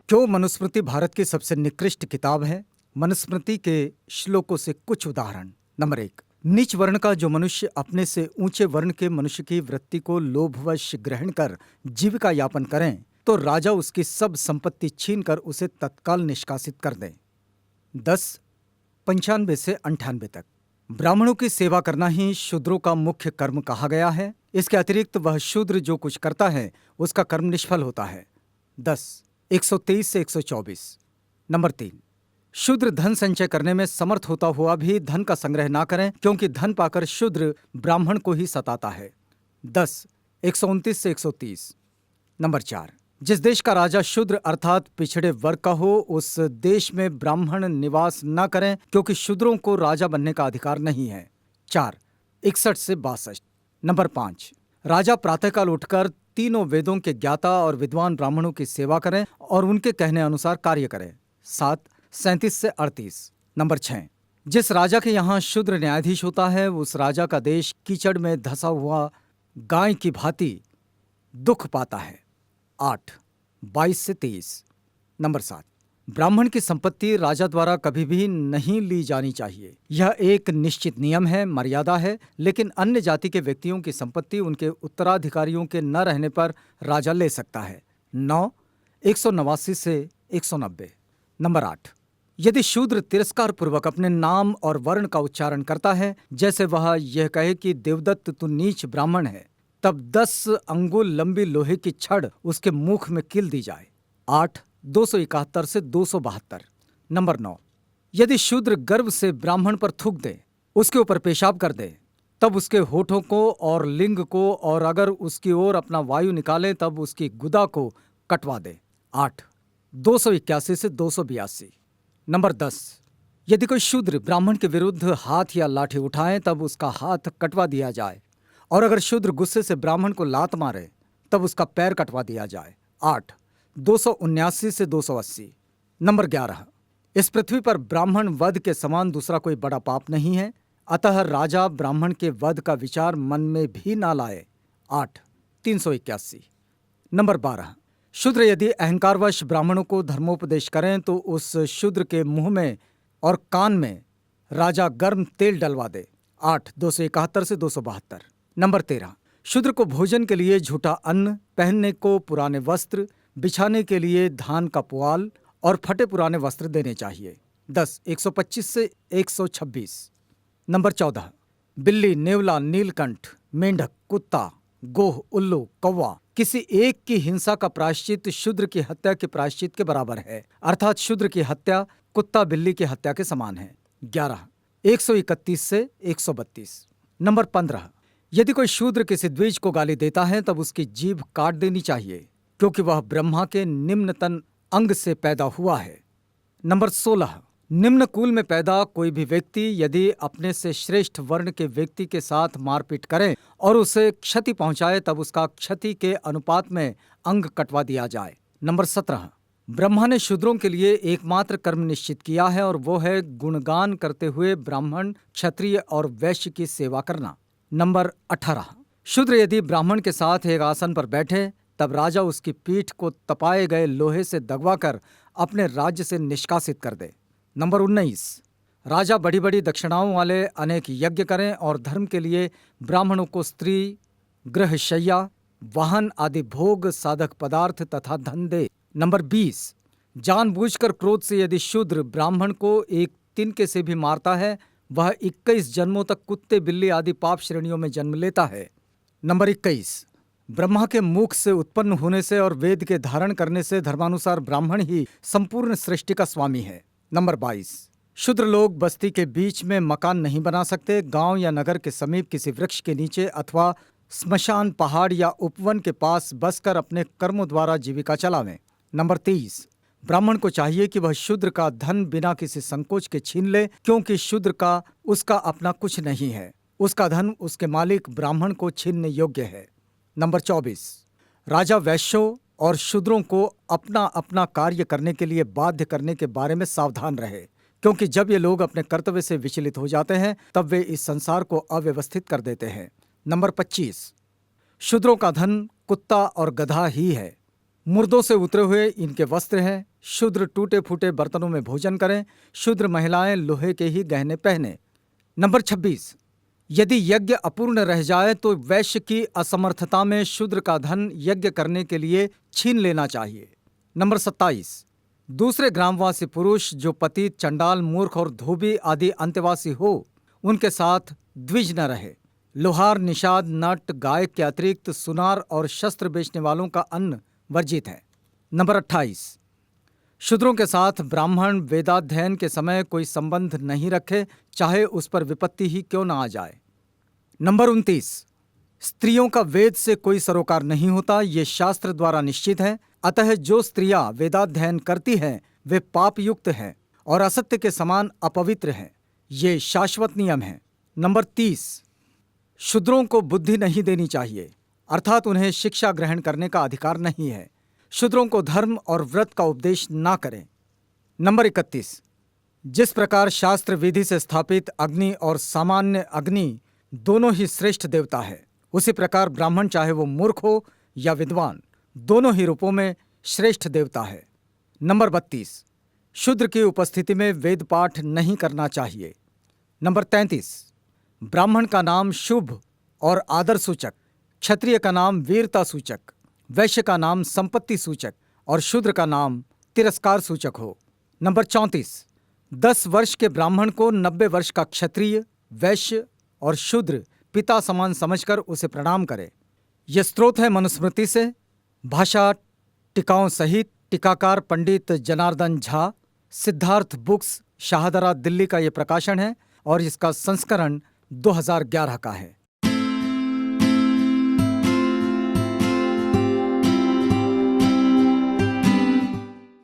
क्यों मनुस्मृति भारत की सबसे निकृष्ट किताब है? मनुस्मृति के श्लोकों से कुछ उदाहरण। नंबर 1। नीच वर्ण का जो मनुष्य अपने से ऊंचे वर्ण के मनुष्य की वृत्ति को लोभवश ग्रहण कर जीविका यापन करें तो राजा उसकी सब संपत्ति छीन कर उसे तत्काल निष्कासित कर दें। 10 95 से 98 तक। ब्राह्मणों की सेवा करना ही शूद्रों का मुख्य कर्म कहा गया है। इसके अतिरिक्त वह शूद्र जो कुछ करता है उसका कर्म निष्फल होता है। 10 123 से 124। नंबर 3। शूद्र धन संचय करने में समर्थ होता हुआ भी धन का संग्रह ना करें, क्योंकि धन पाकर शूद्र ब्राह्मण को ही सताता है। 10 129 से 130। नंबर 4। जिस देश का राजा शूद्र अर्थात पिछड़े वर्ग का हो, उस देश में ब्राह्मण निवास न करें, क्योंकि शूद्रों को राजा बनने का अधिकार नहीं है। 4 61 से 62। नंबर 5। राजा प्रातःकाल उठकर तीनों वेदों के ज्ञाता और विद्वान ब्राह्मणों की सेवा करें और उनके कहने अनुसार कार्य करें। 7 37 से 38। नंबर 6। जिस राजा के यहाँ शूद्र न्यायाधीश होता है, उस राजा का देश कीचड़ में धंसा हुआ गाय की भांति दुख पाता है। 8 22 से 23। नंबर 7। ब्राह्मण की संपत्ति राजा द्वारा कभी भी नहीं ली जानी चाहिए। यह एक निश्चित नियम है, मर्यादा है, लेकिन अन्य जाति के व्यक्तियों की संपत्ति उनके उत्तराधिकारियों के न रहने पर राजा ले सकता है। 9 189 से 190। नंबर 8। यदि शूद्र तिरस्कार पूर्वक अपने नाम और वर्ण का उच्चारण करता है, जैसे वह यह कहे कि देवदत्त तू नीच ब्राह्मण है, तब 10 अंगुल लंबी लोहे की छड़ उसके मुख में कील दी जाए। 8 271 से 272। नंबर 9। यदि शूद्र गर्व से ब्राह्मण पर थूक दे, उसके ऊपर पेशाब कर दे, तब उसके होठों को और लिंग को, और अगर उसकी ओर अपना वायु निकाले तब उसकी गुदा को कटवा दे। 8 281 से 282। नंबर 10। यदि कोई शूद्र ब्राह्मण के विरुद्ध हाथ या लाठी उठाए तब उसका हाथ कटवा दिया जाए, और अगर शूद्र गुस्से से ब्राह्मण को लात मारे तब उसका पैर कटवा दिया जाए। 8 279 से 280। नंबर 11। इस पृथ्वी पर ब्राह्मण वध के समान दूसरा कोई बड़ा पाप नहीं है, अतः राजा ब्राह्मण के वध का विचार मन में भी ना लाए। 8 381। नंबर 12। शूद्र यदि अहंकारवश ब्राह्मणों को धर्मोपदेश करें तो उस शूद्र के मुंह में और कान में राजा गर्म तेल डलवा दे। 8 271 से 272। नंबर 13। शूद्र को भोजन के लिए झूठा अन्न, पहनने को पुराने वस्त्र, बिछाने के लिए धान का पुआल और फटे पुराने वस्त्र देने चाहिए। 10 125 से 126। नंबर 14। बिल्ली, नेवला, नीलकंठ, मेंढक, कुत्ता, गोह, उल्लू, कौवा, किसी एक की हिंसा का प्रायश्चित शूद्र की हत्या के प्रायश्चित के बराबर है, अर्थात शूद्र की हत्या कुत्ता बिल्ली की हत्या के समान है। 11 131 से 132। नंबर 15। यदि कोई शूद्र किसी द्विज को गाली देता है तब उसकी जीभ काट देनी चाहिए, क्योंकि वह ब्रह्मा के निम्नतम अंग से पैदा हुआ है। नंबर 16। निम्न कुल में पैदा कोई भी व्यक्ति यदि अपने से श्रेष्ठ वर्ण के व्यक्ति के साथ मारपीट करे और उसे क्षति पहुंचाए तब उसका क्षति के अनुपात में अंग कटवा दिया जाए। नंबर 17। ब्रह्मा ने शूद्रों के लिए एकमात्र कर्म निश्चित किया है, और वो है गुणगान करते हुए ब्राह्मण, क्षत्रिय और वैश्य की सेवा करना। नंबर 18। शूद्र यदि ब्राह्मण के साथ एक आसन पर बैठे तब राजा उसकी पीठ को तपाए गए लोहे से दगवाकर अपने राज्य से निष्कासित कर दे। नंबर 19। राजा बड़ी बड़ी दक्षिणाओं वाले अनेक यज्ञ करें और धर्म के लिए ब्राह्मणों को स्त्री, गृहशय्या, वाहन आदि भोग साधक पदार्थ तथा धन दे। नंबर 20। जानबूझकर क्रोध से यदि शूद्र ब्राह्मण को एक तिनके से भी मारता है, वह 21 जन्मों तक कुत्ते, बिल्ली आदि पाप श्रेणियों में जन्म लेता है। नंबर 21। ब्रह्मा के मुख से उत्पन्न होने से और वेद के धारण करने से धर्मानुसार ब्राह्मण ही संपूर्ण सृष्टि का स्वामी है। नंबर 22। शूद्र लोग बस्ती के बीच में मकान नहीं बना सकते, गांव या नगर के समीप किसी वृक्ष के नीचे अथवा स्मशान, पहाड़ या उपवन के पास बसकर अपने कर्मों द्वारा जीविका चलावें। नंबर 23। ब्राह्मण को चाहिए कि वह शूद्र का धन बिना किसी संकोच के छीन ले, क्योंकि शूद्र का उसका अपना कुछ नहीं है, उसका धन उसके मालिक ब्राह्मण को छीनने योग्य है। नंबर 24। राजा वैश्यों और शूद्रों को अपना अपना कार्य करने के लिए बाध्य करने के बारे में सावधान रहे, क्योंकि जब ये लोग अपने कर्तव्य से विचलित हो जाते हैं तब वे इस संसार को अव्यवस्थित कर देते हैं। नंबर 25। शूद्रों का धन कुत्ता और गधा ही है। मुर्दों से उतरे हुए इनके वस्त्र हैं। शूद्र टूटे फूटे बर्तनों में भोजन करें। शूद्र महिलाएं लोहे के ही गहने पहने। नंबर 26, यदि यज्ञ अपूर्ण रह जाए तो वैश्य की असमर्थता में शूद्र का धन यज्ञ करने के लिए छीन लेना चाहिए। नंबर 27, दूसरे ग्रामवासी पुरुष जो पतित, चंडाल, मूर्ख और धोबी आदि अंत्यवासी हो उनके साथ द्विज न रहे। लोहार, निषाद, नट, गायक के अतिरिक्त सुनार और शस्त्र बेचने वालों का अन्न वर्जित है। नंबर 28, शूद्रों के साथ ब्राह्मण वेदाध्ययन के समय कोई संबंध नहीं रखे, चाहे उस पर विपत्ति ही क्यों न आ जाए। नंबर 29, स्त्रियों का वेद से कोई सरोकार नहीं होता, ये शास्त्र द्वारा निश्चित है। अतः जो स्त्रियां वेदाध्ययन करती हैं वे पापयुक्त हैं और असत्य के समान अपवित्र हैं। ये शाश्वत नियम है। नंबर 30, शूद्रों को बुद्धि नहीं देनी चाहिए, अर्थात उन्हें शिक्षा ग्रहण करने का अधिकार नहीं है। शूद्रों को धर्म और व्रत का उपदेश ना करें। नंबर 31, जिस प्रकार शास्त्र विधि से स्थापित अग्नि और सामान्य अग्नि दोनों ही श्रेष्ठ देवता है, उसी प्रकार ब्राह्मण चाहे वो मूर्ख हो या विद्वान, दोनों ही रूपों में श्रेष्ठ देवता है। नंबर 32, शूद्र की उपस्थिति में वेद पाठ नहीं करना चाहिए। नंबर 33, ब्राह्मण का नाम शुभ और आदर सूचक, क्षत्रिय का नाम वीरता सूचक, वैश्य का नाम संपत्ति सूचक और शूद्र का नाम तिरस्कार सूचक हो। नंबर 34, 10 वर्ष के ब्राह्मण को 90 वर्ष का क्षत्रिय, वैश्य और शूद्र पिता समान समझकर उसे प्रणाम करे। यह स्रोत है मनुस्मृति से। भाषा टीकाओं सहित टीकाकार पंडित जनार्दन झा, सिद्धार्थ बुक्स, शाहदरा, दिल्ली का ये प्रकाशन है और इसका संस्करण 2011 का है।